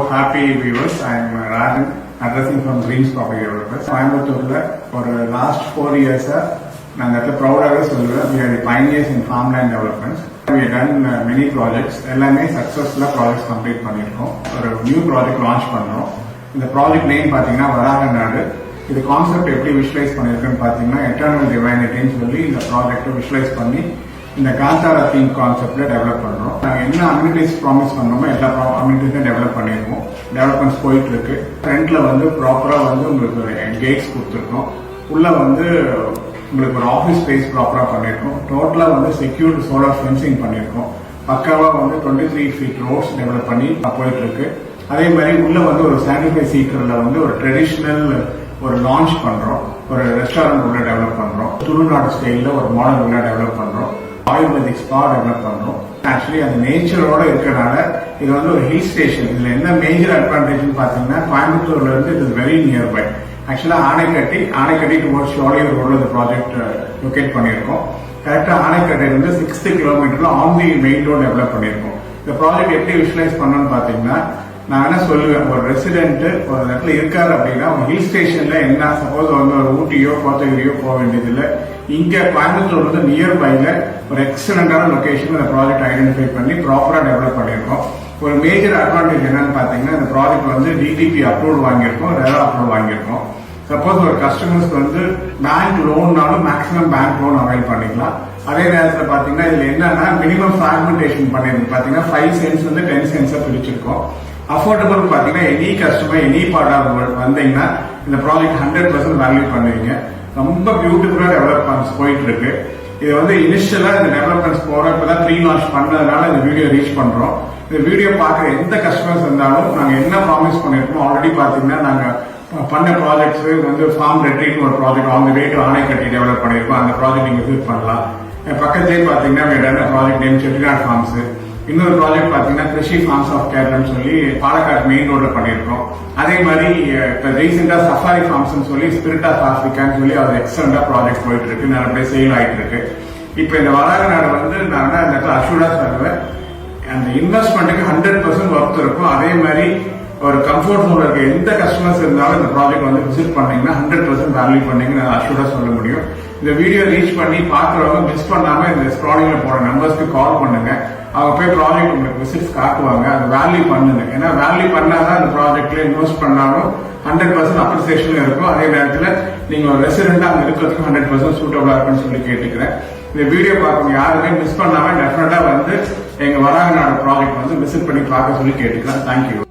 Happy viewers, I am Rajan, addressing from Greens Property Developers. For the last 4 years, we are proud of we are the pioneers in farmland developments. We have done many projects, எல்லாமே successful projects complete பண்ணிருக்கோம். ஒரு new project launch பண்ணோம். இந்த project name பாத்தீங்கன்னா வராக நாடு. இது concept எப்படி visualise பண்ணிருக்குன்னு பாத்தீங்கன்னா எட்டர்னல் டிவைனிட்டின்னு சொல்லி இந்த ப்ராஜெக்ட் விஷுவலைஸ் பண்ணி இந்த காந்தாரா தீம் கான்செப்ட்ல டெவலப் பண்றோம். நாங்க என்ன அம்யூனிட்டிஸ் ப்ராமிஸ் பண்ணோமோ எல்லா அம்யூனிட்டிஸும் டெவலப் பண்ணிருக்கோம். டெவலப்மெண்ட்ஸ் போயிட்டு இருக்கு. ஃப்ரண்ட்ல ப்ராப்பரா உங்களுக்கு ஒரு கேட்ஸ் கொடுத்துருக்கோம். உள்ள உங்களுக்கு ஒரு ஆஃபீஸ் ஸ்பேஸ் ப்ராப்பரா பண்ணிருக்கோம். டோட்டலா செக்யூர்டு சோலார் ஃபென்சிங் பண்ணிருக்கோம். பக்காவா 23 ஃபீட் ரோட்ஸ் டெவலப் பண்ணி போயிட்டு இருக்கு. அதே மாதிரி உள்ள ஒரு சானிஃபை சீக்கர்ல ஒரு ட்ரெடிஷனல் ஒரு லான்ச் பண்றோம். ஒரு ரெஸ்டாரண்ட் உள்ள டெவலப் பண்றோம். துளுநாடு ஸ்டைல்ல ஒரு மாடல் உள்ள டெவலப் பண்றோம். ஆயுர்வேதிக் ஸ்பா டெவலப் பண்றோம். ஆக்சுவலி அந்த நேச்சரோட இருக்கிறனால இது ஒரு ஹில் ஸ்டேஷன். இதுல என்ன மேஜர் அட்வான்டேஜ் பாத்தீங்கன்னா கோயம்புத்தூர்ல இருந்து இது வெரி நியர்பை. ஆக்சுவலா ஆனைக்கட்டி டுவர்ட்ஸ் ஷோலையூர் ரோட்ல இந்த ப்ராஜெக்ட் லொகேட் பண்ணிருக்கோம். கரெக்டா ஆனைக்கட்டை 6 கிலோமீட்டர்ல on the main road develop பண்ணிருக்கோம். இந்த ப்ராஜெக்ட் எப்படி விஷுவலைஸ் பண்ணணும்னு பாத்தீங்கன்னா நான் என்ன சொல்லுவேன், ஒரு ரெசிடென்ட் ஒரு இடத்துல இருக்காரு அப்படின்னா ஹில் ஸ்டேஷன்ல என்ன சப்போஸ் ஒரு ஊட்டியோ கோத்தகிரியோ போக வேண்டியது இல்லை. இங்க கோயம்புத்தூர் நியர்பைல ஒரு எக்ஸலண்டான லொகேஷன் இந்த ப்ராஜெக்ட் ஐடென்டிஃபை பண்ணி ப்ராப்பரா டெவலப் பண்ணிருக்கோம். ஒரு மேஜர் அட்வான்டேஜ் என்னன்னு பாத்தீங்கன்னா இந்த ப்ராஜெக்ட் டிடிபி அப்ரூவல் வாங்கியிருக்கோம், ரெரா அப்ரூவல் வாங்கியிருக்கோம். சப்போஸ் ஒரு கஸ்டமர்ஸ்க்கு பேங்க் லோன்னாலும் மேக்ஸிமம் பேங்க் லோன் அவைல் பண்ணிக்கலாம். அதே நேரத்தில் பாத்தீங்கன்னா இதுல என்னன்னா மினிமம் ஃபிராக்மெண்டேஷன் பண்ணிருக்கு. பாத்தீங்கன்னா 5 சென்ட்ஸ் 10 சென்ட்ஸா பிரிச்சிருக்கோம். அஃபோர்டபுள் பாத்தீங்கன்னா any customer any part of வந்தீங்கன்னா இந்த ப்ராஜெக்ட் 100% வேல்யூ பண்ணுவீங்க. ரொம்ப பியூட்டிஃபுல்லா டெவலப்மெண்ட்ஸ் போயிட்டு இருக்கு. இது இனிஷியலா இந்த டெவலப்மெண்ட்ஸ் போறோம். இப்பதான் ப்ரீ லான்ச் பண்ணதுனால இந்த வீடியோ ரீச் பண்றோம். இந்த வீடியோ பாக்குற எந்த கஸ்டமர்ஸ் இருந்தாலும் நாங்க என்ன ப்ராமிஸ் பண்ணிருக்கோம் ஆல்ரெடி பாத்தீங்கன்னா நாங்க பண்ண ப்ராஜெக்ட்ஸ் ஃபார்ம் ரெட்ரீட் ஒரு ப்ராஜெக்ட் அவங்க ரேட் ஆணைக்கட்டி டெவலப் பண்ணிருக்கோம். அந்த ப்ராஜெக்ட் நீங்க விசிட் பண்ணலாம். பக்கத்திலே பாத்தீங்கன்னா ப்ராஜெக்ட் நேம் செட்டிநாடு ஃபார்ம்ஸ். இன்னொரு ப்ராஜெக்ட் பாத்தீங்கன்னா கிருஷி ஃபார்ம்ஸ் ஆஃப் கேரளம் சொல்லி பாலக்காடு மெயின் ரோட்ல பண்ணிருக்கோம். அதே மாதிரி இப்ப ரீசெண்டா சஃபாரி ஃபார்ம்ஸ் சொல்லி ஸ்பிரிட் ஆஃப் ஆப்பிரிக்கான்னு சொல்லி அது எக்ஸலண்டா ப்ராஜெக்ட் போயிட்டு இருக்கு. நிறைய சேல் ஆயிட்டு இருக்கு. இப்ப இந்த வராக நாடு நான் இந்த இடத்துல அஷூரா சொல்லுவேன், அந்த இன்வெஸ்ட்மெண்ட்டுக்கு 100% ஒர்த் இருக்கும். அதே மாதிரி ஒரு கம்ஃபர்ட் ஜோன்ல இருக்க எந்த கஸ்டமர்ஸ் இருந்தாலும் இந்த ப்ராஜெக்ட் விசிட் பண்ணீங்கன்னா 100% வேல்யூ பண்ணீங்கன்னு நான் அஷூரா சொல்ல முடியும். இந்த வீடியோ ரீச் பண்ணி பாக்குறவங்க மிஸ் பண்ணாம இந்த ஸ்க்ராலிங்ல போற நம்பர்ஸ்க்கு கால் பண்ணுங்க. அவங்க போய் ப்ராஜெக்ட் உங்களுக்கு விசிட்ஸ் காட்டுவாங்க. அது வேல்யூ பண்ணுங்க. ஏன்னா வேல்யூ பண்ணாதான் இந்த ப்ராஜெக்ட்ல இன்வெஸ்ட் பண்ணாலும் 100% அப்ரிசியேஷன் இருக்கும். அதே நேரத்தில் நீங்க ஒரு ரெசிடென்ட் அங்க இருக்கிறதுக்கு 100% சூட்டபிளா இருக்குன்னு சொல்லி கேட்டுக்கிறேன். இந்த வீடியோ பார்க்கணும் யாருமே மிஸ் பண்ணாம டெஃபினட்டா எங்க வராக நாடு ப்ராஜெக்ட் விசிட் பண்ணி பார்க்க சொல்லி கேட்டுக்கிறேன். தேங்க்யூ.